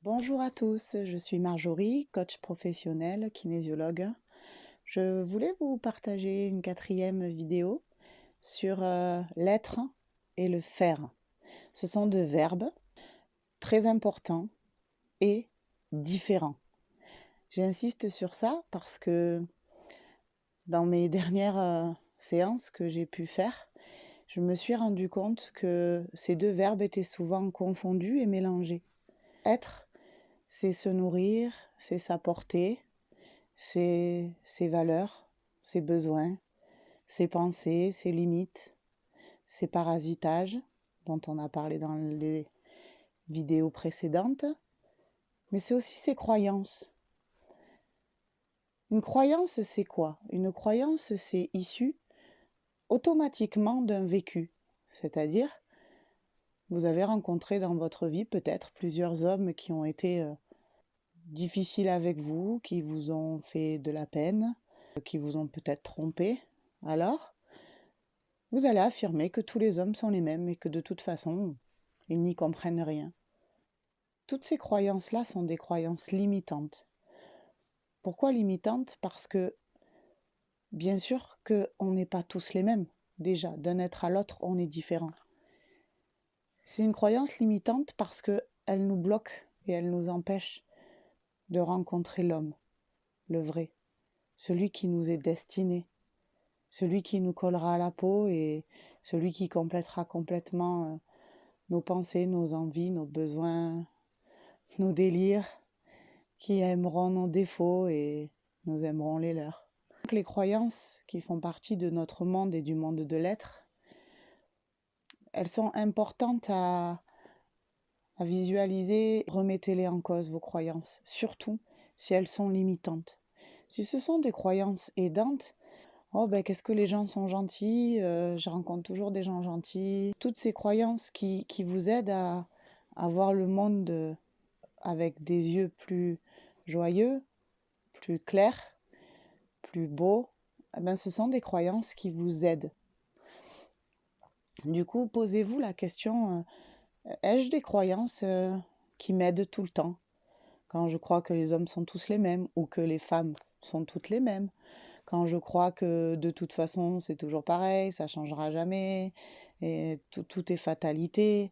Bonjour à tous, je suis Marjorie, coach professionnel, kinésiologue. Je voulais vous partager une quatrième vidéo sur l'être et le faire. Ce sont deux verbes très importants et différents. J'insiste sur ça parce que dans mes dernières séances que j'ai pu faire, je me suis rendu compte que ces deux verbes étaient souvent confondus et mélangés. Être, c'est se nourrir, c'est s'apporter, c'est ses valeurs, ses besoins, ses pensées, ses limites, ses parasitages, dont on a parlé dans les vidéos précédentes, mais c'est aussi ses croyances. Une croyance, c'est quoi? Une croyance, c'est issu automatiquement d'un vécu, c'est-à-dire vous avez rencontré dans votre vie peut-être plusieurs hommes qui ont été difficiles avec vous, qui vous ont fait de la peine, qui vous ont peut-être trompé. Alors, vous allez affirmer que tous les hommes sont les mêmes et que de toute façon, ils n'y comprennent rien. Toutes ces croyances-là sont des croyances limitantes. Pourquoi limitantes? Parce que, bien sûr qu'on n'est pas tous les mêmes. Déjà, d'un être à l'autre, on est différent. C'est une croyance limitante parce qu'elle nous bloque et elle nous empêche de rencontrer l'homme, le vrai, celui qui nous est destiné, celui qui nous collera à la peau et celui qui complétera complètement nos pensées, nos envies, nos besoins, nos délires, qui aimeront nos défauts et nous aimerons les leurs. Donc, les croyances qui font partie de notre monde et du monde de l'être, elles sont importantes à visualiser. Remettez-les en cause, vos croyances, surtout si elles sont limitantes. Si ce sont des croyances aidantes, oh ben qu'est-ce que les gens sont gentils, je rencontre toujours des gens gentils. Toutes ces croyances qui vous aident à voir le monde avec des yeux plus joyeux, plus clairs, plus beaux, eh ben, ce sont des croyances qui vous aident. Du coup, posez-vous la question, ai-je des croyances qui m'aident tout le temps? Quand je crois que les hommes sont tous les mêmes ou que les femmes sont toutes les mêmes, quand je crois que de toute façon c'est toujours pareil, ça changera jamais, et tout est fatalité.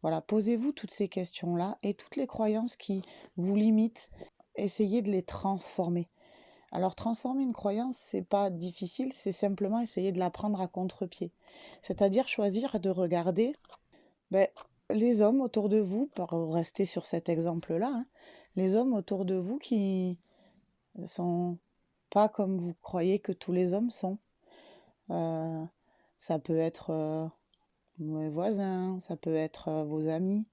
Voilà, posez-vous toutes ces questions-là et toutes les croyances qui vous limitent, essayez de les transformer. Alors transformer une croyance, c'est pas difficile, c'est simplement essayer de la prendre à contre-pied. C'est-à-dire choisir de regarder ben, les hommes autour de vous, pour rester sur cet exemple-là, hein, les hommes autour de vous qui sont pas comme vous croyez que tous les hommes sont. Euh, Ça peut être vos voisins, ça peut être vos amis,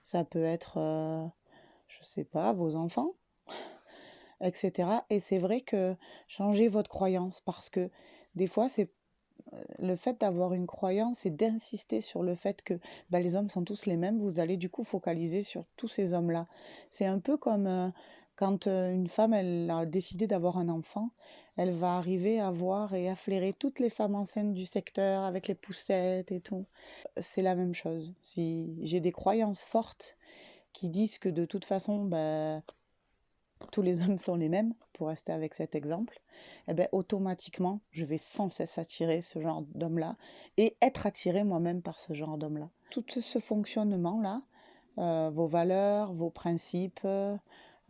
ça peut être, je sais pas, vos enfants, etc. Et c'est vrai que changez votre croyance parce que des fois, c'est le fait d'avoir une croyance et d'insister sur le fait que bah, les hommes sont tous les mêmes, vous allez du coup focaliser sur tous ces hommes-là. C'est un peu comme quand une femme elle a décidé d'avoir un enfant, elle va arriver à voir et à flairer toutes les femmes enceintes du secteur avec les poussettes et tout. C'est la même chose. Si j'ai des croyances fortes qui disent que de toute façon, bah, tous les hommes sont les mêmes, pour rester avec cet exemple, eh ben, automatiquement, je vais sans cesse attirer ce genre d'homme-là et être attiré moi-même par ce genre d'homme-là. Tout ce fonctionnement-là, vos valeurs, vos principes,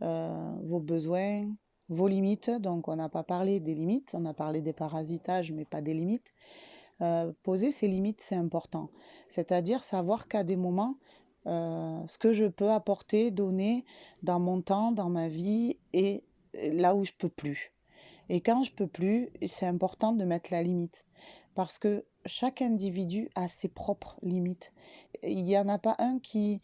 vos besoins, vos limites, donc on n'a pas parlé des limites, on a parlé des parasitages, mais pas des limites. Poser ces limites, c'est important. C'est-à-dire savoir qu'à des moments, ce que je peux apporter, donner dans mon temps, dans ma vie, et là où je peux plus. Et quand je peux plus, c'est important de mettre la limite. Parce que chaque individu a ses propres limites. Il n'y en a pas un qui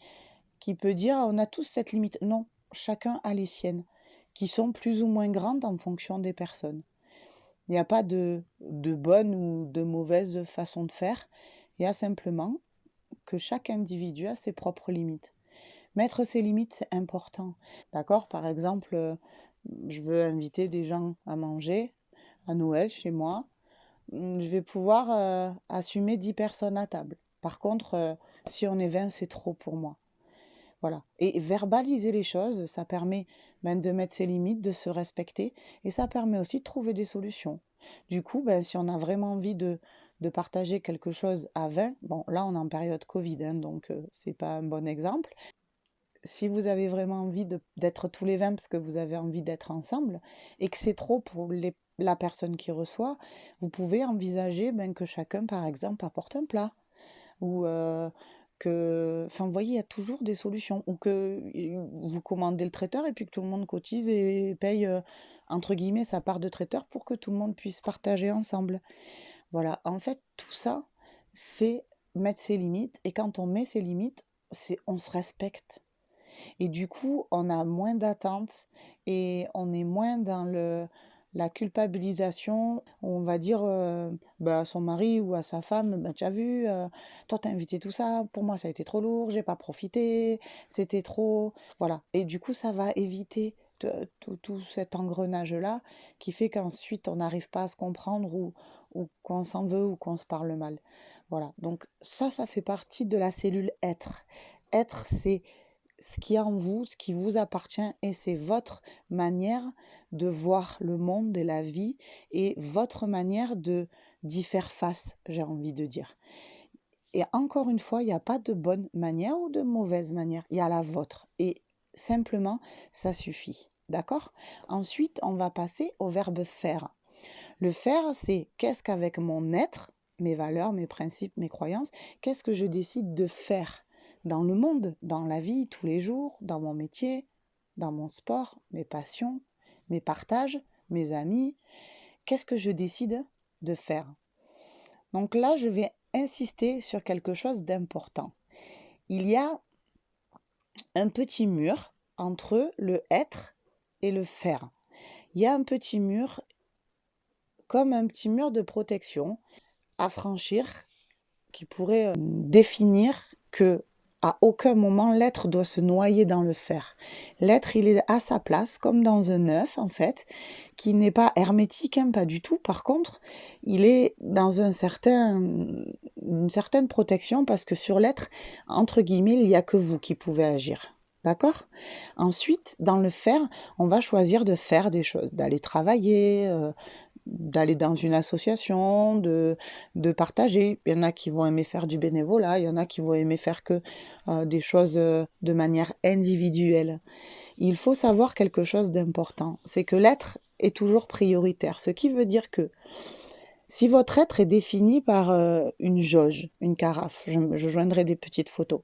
peut dire on a tous cette limite. Non, chacun a les siennes, qui sont plus ou moins grandes en fonction des personnes. Il n'y a pas de bonne ou de mauvaise façon de faire. Il y a simplement que chaque individu a ses propres limites. Mettre ses limites, c'est important. D'accord? Par exemple, je veux inviter des gens à manger à Noël chez moi. Je vais pouvoir assumer 10 personnes à table. Par contre, si on est 20, c'est trop pour moi. Voilà. Et verbaliser les choses, ça permet de mettre ses limites, de se respecter, et ça permet aussi de trouver des solutions. Du coup, si on a vraiment envie de partager quelque chose à 20, bon, là on est en période Covid, hein, donc c'est pas un bon exemple. Si vous avez vraiment envie d'être tous les 20 parce que vous avez envie d'être ensemble et que c'est trop pour la personne qui reçoit, vous pouvez envisager que chacun, par exemple, apporte un plat. Ou enfin, vous voyez, il y a toujours des solutions. Ou que vous commandez le traiteur et puis que tout le monde cotise et paye, entre guillemets, sa part de traiteur pour que tout le monde puisse partager ensemble. Voilà, en fait, tout ça, c'est mettre ses limites. Et quand on met ses limites, on se respecte. Et du coup, on a moins d'attentes et on est moins dans la culpabilisation. On va dire à son mari ou à sa femme, tu as vu, toi t'as invité tout ça, pour moi ça a été trop lourd, j'ai pas profité, c'était trop. Voilà. Et du coup, ça va éviter tout cet engrenage-là qui fait qu'ensuite on n'arrive pas à se comprendre ou qu'on s'en veut ou qu'on se parle mal. Voilà. Donc ça fait partie de la cellule être. Être, c'est ce qui est en vous, ce qui vous appartient, et c'est votre manière de voir le monde et la vie, et votre manière d'y faire face, j'ai envie de dire. Et encore une fois, il n'y a pas de bonne manière ou de mauvaise manière, il y a la vôtre. Et simplement, ça suffit. D'accord? Ensuite, on va passer au verbe faire. Le faire, c'est qu'est-ce qu'avec mon être, mes valeurs, mes principes, mes croyances, qu'est-ce que je décide de faire dans le monde, dans la vie, tous les jours, dans mon métier, dans mon sport, mes passions, mes partages, mes amis. Qu'est-ce que je décide de faire? Donc là, je vais insister sur quelque chose d'important. Il y a un petit mur entre le être et le faire. Il y a un petit mur, comme un petit mur de protection à franchir, qui pourrait définir que à aucun moment l'être doit se noyer dans le faire. L'être, il est à sa place, comme dans un œuf en fait, qui n'est pas hermétique, hein, pas du tout. Par contre, il est dans une certaine protection parce que sur l'être, entre guillemets, il n'y a que vous qui pouvez agir. D'accord? Ensuite, dans le faire, on va choisir de faire des choses, d'aller travailler, d'aller dans une association, de partager. Il y en a qui vont aimer faire du bénévolat, il y en a qui vont aimer faire que des choses de manière individuelle. Il faut savoir quelque chose d'important, c'est que l'être est toujours prioritaire, ce qui veut dire que si votre être est défini par une jauge, une carafe, je joindrai des petites photos.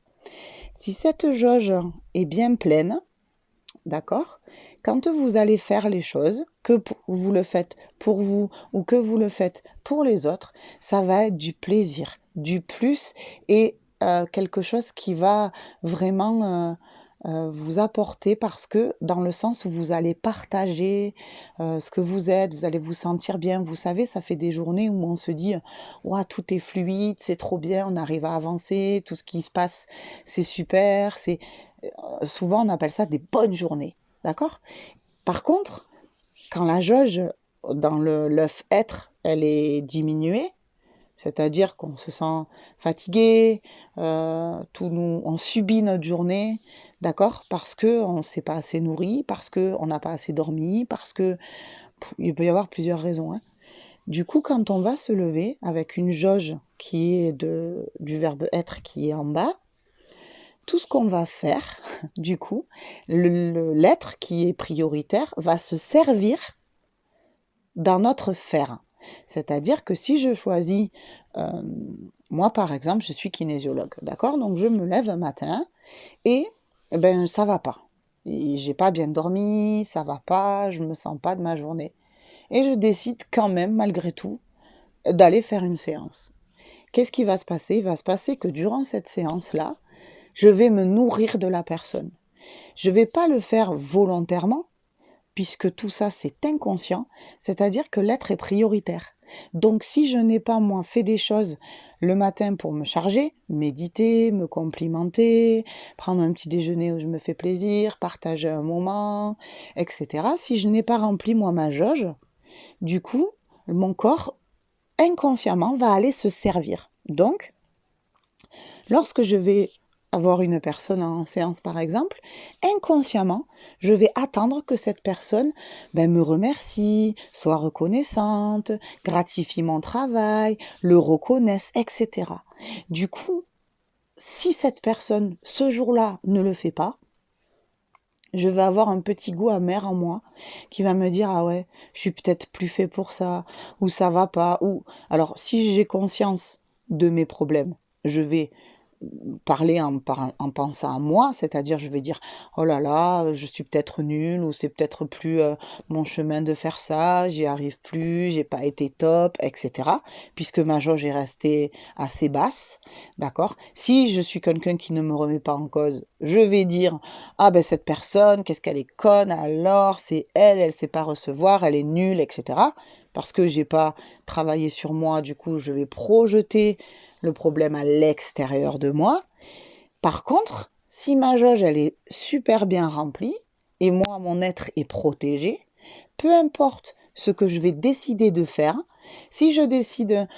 Si cette jauge est bien pleine, d'accord? Quand vous allez faire les choses, que vous le faites pour vous ou que vous le faites pour les autres, ça va être du plaisir, du plus et quelque chose qui va vraiment vous apporter parce que dans le sens où vous allez partager ce que vous êtes, vous allez vous sentir bien. Vous savez, ça fait des journées où on se dit ouah, tout est fluide, c'est trop bien, on arrive à avancer, tout ce qui se passe, c'est super. Souvent, on appelle ça des bonnes journées. D'accord? Par contre, quand la jauge dans l'œuf être, elle est diminuée, c'est-à-dire qu'on se sent fatigué, on subit notre journée, d'accord? Parce qu'on ne s'est pas assez nourri, parce qu'on n'a pas assez dormi, parce que il peut y avoir plusieurs raisons, hein. Du coup, quand on va se lever avec une jauge qui est du verbe être qui est en bas, tout ce qu'on va faire, du coup, l'être qui est prioritaire va se servir dans notre faire. C'est-à-dire que si je choisis, moi par exemple, je suis kinésiologue, d'accord? Donc je me lève un matin et ça va pas. J'ai pas bien dormi, ça va pas, je me sens pas de ma journée. Et je décide quand même, malgré tout, d'aller faire une séance. Qu'est-ce qui va se passer? Il va se passer que durant cette séance-là, je vais me nourrir de la personne. Je ne vais pas le faire volontairement, puisque tout ça c'est inconscient, c'est-à-dire que l'être est prioritaire. Donc si je n'ai pas moi fait des choses le matin pour me charger, méditer, me complimenter, prendre un petit déjeuner où je me fais plaisir, partager un moment, etc. Si je n'ai pas rempli moi ma jauge, du coup, mon corps inconsciemment va aller se servir. Donc, lorsque je vais avoir une personne en séance par exemple, inconsciemment, je vais attendre que cette personne me remercie, soit reconnaissante, gratifie mon travail, le reconnaisse, etc. Du coup, si cette personne, ce jour-là, ne le fait pas, je vais avoir un petit goût amer en moi qui va me dire ah ouais, je suis peut-être plus fait pour ça, ou ça va pas, ou alors si j'ai conscience de mes problèmes, je vais parler en pensant à moi, c'est-à-dire je vais dire oh là là, je suis peut-être nulle, ou c'est peut-être plus mon chemin de faire ça, j'y arrive plus, j'ai pas été top, etc. Puisque ma jauge est restée assez basse, d'accord? Si je suis quelqu'un qui ne me remet pas en cause, je vais dire ah ben cette personne, qu'est-ce qu'elle est conne, alors c'est elle, elle sait pas recevoir, elle est nulle, etc. Parce que j'ai pas travaillé sur moi, du coup je vais projeter le problème à l'extérieur de moi. Par contre, si ma jauge elle est super bien remplie et moi mon être est protégé, peu importe ce que je vais décider de faire, si je décide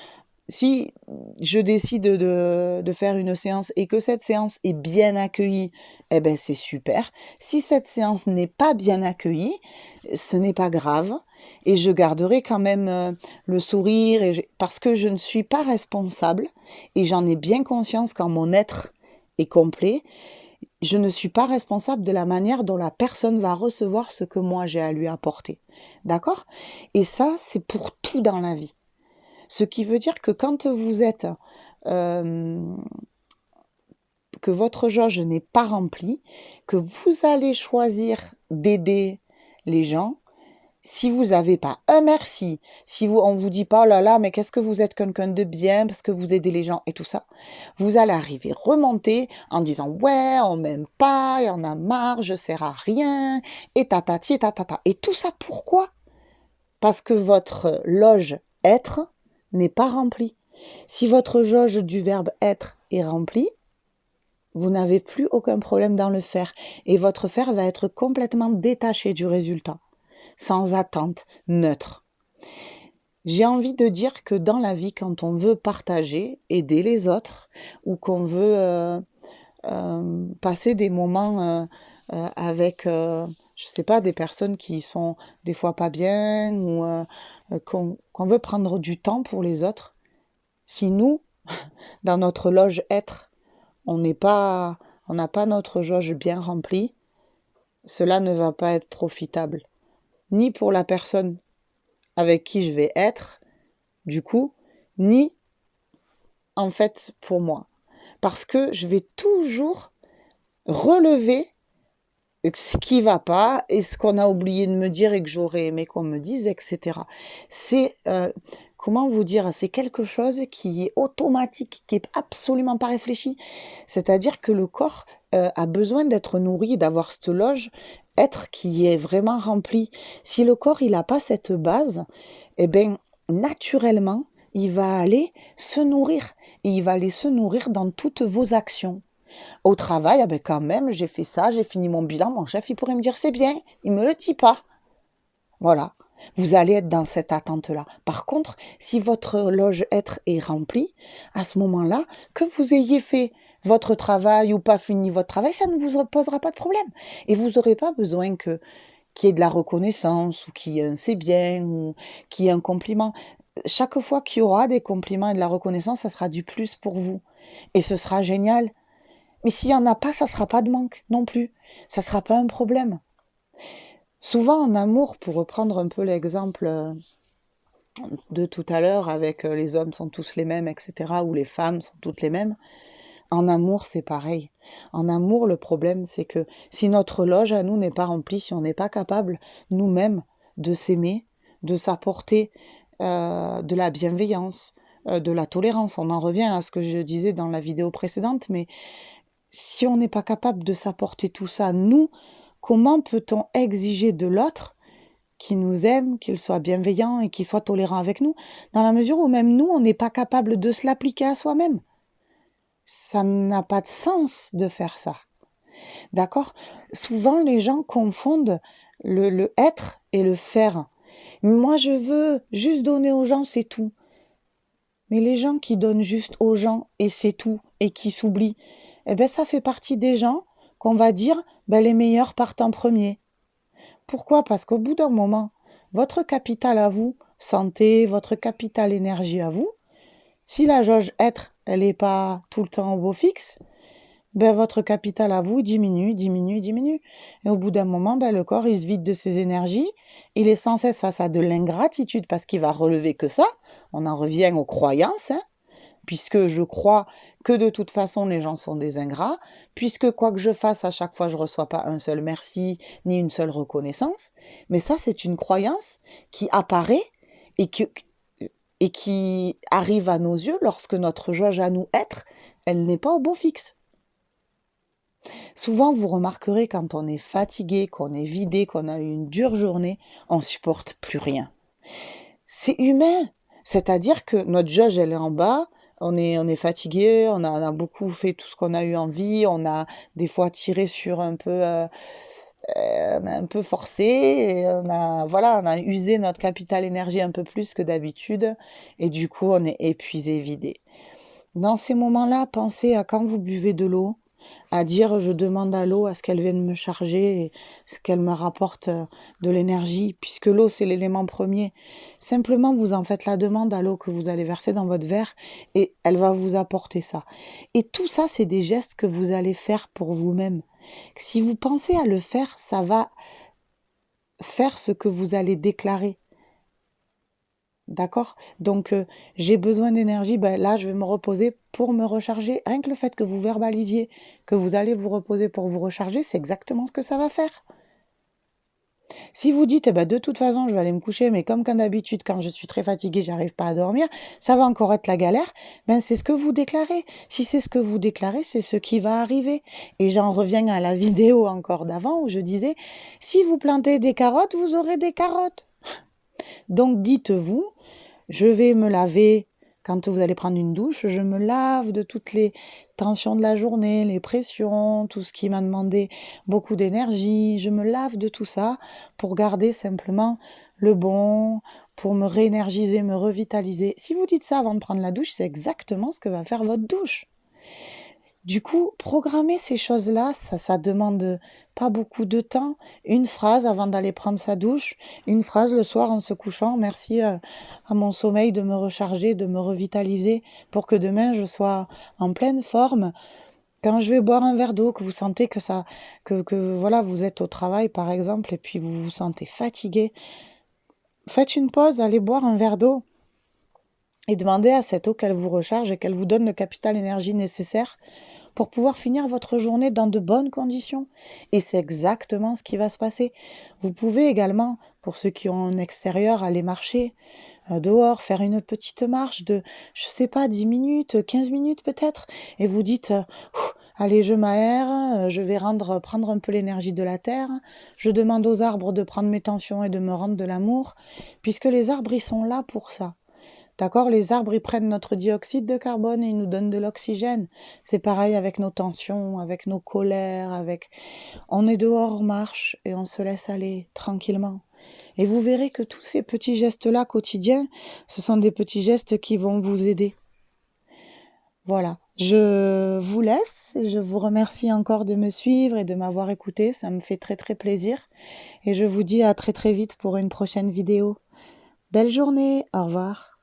si je décide de faire une séance et que cette séance est bien accueillie, eh ben c'est super. Si cette séance n'est pas bien accueillie, ce n'est pas grave. Et je garderai quand même le sourire parce que je ne suis pas responsable et j'en ai bien conscience quand mon être est complet. Je ne suis pas responsable de la manière dont la personne va recevoir ce que moi j'ai à lui apporter. D'accord? Et ça, c'est pour tout dans la vie. Ce qui veut dire que quand vous êtes, que votre jauge n'est pas remplie, que vous allez choisir d'aider les gens, si vous n'avez pas un merci, si on ne vous dit pas, oh là là, mais qu'est-ce que vous êtes quelqu'un de bien, parce que vous aidez les gens et tout ça, vous allez arriver remonter en disant, ouais, on m'aime pas, il y en a marre, je sers à rien, et tatati, et tatata. Et tout ça, pourquoi? Parce que votre loge être n'est pas remplie. Si votre jauge du verbe être est remplie, vous n'avez plus aucun problème dans le faire. Et votre faire va être complètement détaché du résultat, sans attente, neutre. J'ai envie de dire que dans la vie, quand on veut partager, aider les autres, ou qu'on veut passer des moments avec, je sais pas, des personnes qui sont des fois pas bien, ou qu'on veut prendre du temps pour les autres, si nous, dans notre loge être, on n'a pas notre jauge bien remplie, cela ne va pas être profitable, ni pour la personne avec qui je vais être, du coup, ni en fait pour moi. Parce que je vais toujours relever ce qui va pas et ce qu'on a oublié de me dire et que j'aurais aimé qu'on me dise, etc. C'est, comment vous dire, c'est quelque chose qui est automatique, qui est absolument pas réfléchi. C'est-à-dire que le corps a besoin d'être nourri, d'avoir cette loge, être qui est vraiment rempli. Si le corps il n'a pas cette base, eh ben naturellement il va aller se nourrir et il va aller se nourrir dans toutes vos actions. Au travail, ah ben quand même, j'ai fait ça, j'ai fini mon bilan, mon chef, il pourrait me dire c'est bien, il me le dit pas. Voilà. Vous allez être dans cette attente-là. Par contre, si votre loge être est remplie, à ce moment-là, que vous ayez fait votre travail ou pas fini votre travail, ça ne vous posera pas de problème. Et vous n'aurez pas besoin qu'il y ait de la reconnaissance, ou qu'il y ait un c'est bien, ou qu'il y ait un compliment. Chaque fois qu'il y aura des compliments et de la reconnaissance, ça sera du plus pour vous. Et ce sera génial. Mais s'il n'y en a pas, ça ne sera pas de manque non plus. Ça ne sera pas un problème. Souvent en amour, pour reprendre un peu l'exemple de tout à l'heure avec les hommes sont tous les mêmes, etc., ou les femmes sont toutes les mêmes, en amour c'est pareil. En amour, le problème c'est que si notre loge à nous n'est pas remplie, si on n'est pas capable nous-mêmes de s'aimer, de s'apporter de la bienveillance, de la tolérance, on en revient à ce que je disais dans la vidéo précédente, mais si on n'est pas capable de s'apporter tout ça, nous, comment peut-on exiger de l'autre qu'il nous aime, qu'il soit bienveillant et qu'il soit tolérant avec nous, dans la mesure où même nous, on n'est pas capable de se l'appliquer à soi-même? Ça n'a pas de sens de faire ça. D'accord? Souvent, les gens confondent le être et le faire. Moi, je veux juste donner aux gens, c'est tout. Mais les gens qui donnent juste aux gens et c'est tout, et qui s'oublient, eh ben, ça fait partie des gens qu'on va dire ben, les meilleurs partent en premier. Pourquoi? Parce qu'au bout d'un moment, votre capital à vous, santé, votre capital énergie à vous, si la jauge être, elle n'est pas tout le temps au beau fixe, ben votre capital à vous diminue, diminue, diminue. Et au bout d'un moment, ben le corps, il se vide de ses énergies. Il est sans cesse face à de l'ingratitude parce qu'il va relever que ça. On en revient aux croyances, hein, puisque je crois que de toute façon, les gens sont des ingrats, puisque quoi que je fasse, à chaque fois, je ne reçois pas un seul merci, ni une seule reconnaissance. Mais ça, c'est une croyance qui apparaît et qui arrive à nos yeux lorsque notre jauge à nous être, elle n'est pas au beau fixe. Souvent, vous remarquerez quand on est fatigué, qu'on est vidé, qu'on a eu une dure journée, on supporte plus rien. C'est humain, c'est-à-dire que notre jauge, elle est en bas, on est fatigué, on a beaucoup fait tout ce qu'on a eu envie, on a des fois tiré sur on a un peu forcé, et on a usé notre capital énergie un peu plus que d'habitude, et du coup, on est épuisé, vidé. Dans ces moments-là, pensez à quand vous buvez de l'eau, à dire je demande à l'eau à ce qu'elle vienne me charger et ce qu'elle me rapporte de l'énergie, puisque l'eau c'est l'élément premier. Simplement vous en faites la demande à l'eau que vous allez verser dans votre verre et elle va vous apporter ça. Et tout ça c'est des gestes que vous allez faire pour vous-même. Si vous pensez à le faire, ça va faire ce que vous allez déclarer. D'accord? Donc, j'ai besoin d'énergie, ben là, je vais me reposer pour me recharger. Rien que le fait que vous verbalisiez que vous allez vous reposer pour vous recharger, c'est exactement ce que ça va faire. Si vous dites: «Eh ben, de toute façon, je vais aller me coucher, mais comme d'habitude, quand je suis très fatiguée, j'arrive pas à dormir, ça va encore être la galère», ben, c'est ce que vous déclarez. Si c'est ce que vous déclarez, c'est ce qui va arriver. Et j'en reviens à la vidéo encore d'avant où je disais: «Si vous plantez des carottes, vous aurez des carottes». Donc dites-vous: je vais me laver quand vous allez prendre une douche, je me lave de toutes les tensions de la journée, les pressions, tout ce qui m'a demandé beaucoup d'énergie. Je me lave de tout ça pour garder simplement le bon, pour me réénergiser, me revitaliser. Si vous dites ça avant de prendre la douche, c'est exactement ce que va faire votre douche. Du coup, programmer ces choses-là, ça demande pas beaucoup de temps. Une phrase avant d'aller prendre sa douche, une phrase le soir en se couchant. Merci à mon sommeil de me recharger, de me revitaliser pour que demain je sois en pleine forme. Quand je vais boire un verre d'eau, que vous sentez que voilà, vous êtes au travail par exemple et puis vous vous sentez fatigué, faites une pause, allez boire un verre d'eau et demandez à cette eau qu'elle vous recharge et qu'elle vous donne le capital énergie nécessaire pour pouvoir finir votre journée dans de bonnes conditions. Et c'est exactement ce qui va se passer. Vous pouvez également, pour ceux qui ont un extérieur, aller marcher dehors, faire une petite marche de, je sais pas, 10 minutes, 15 minutes peut-être, et vous dites, allez, je m'aère, je vais prendre un peu l'énergie de la terre, je demande aux arbres de prendre mes tensions et de me rendre de l'amour, puisque les arbres, ils sont là pour ça. D'accord? Les arbres, ils prennent notre dioxyde de carbone et ils nous donnent de l'oxygène. C'est pareil avec nos tensions, avec nos colères, On est dehors, on marche et on se laisse aller tranquillement. Et vous verrez que tous ces petits gestes-là quotidiens, ce sont des petits gestes qui vont vous aider. Voilà. Je vous laisse. Je vous remercie encore de me suivre et de m'avoir écouté. Ça me fait très très plaisir. Et je vous dis à très très vite pour une prochaine vidéo. Belle journée. Au revoir.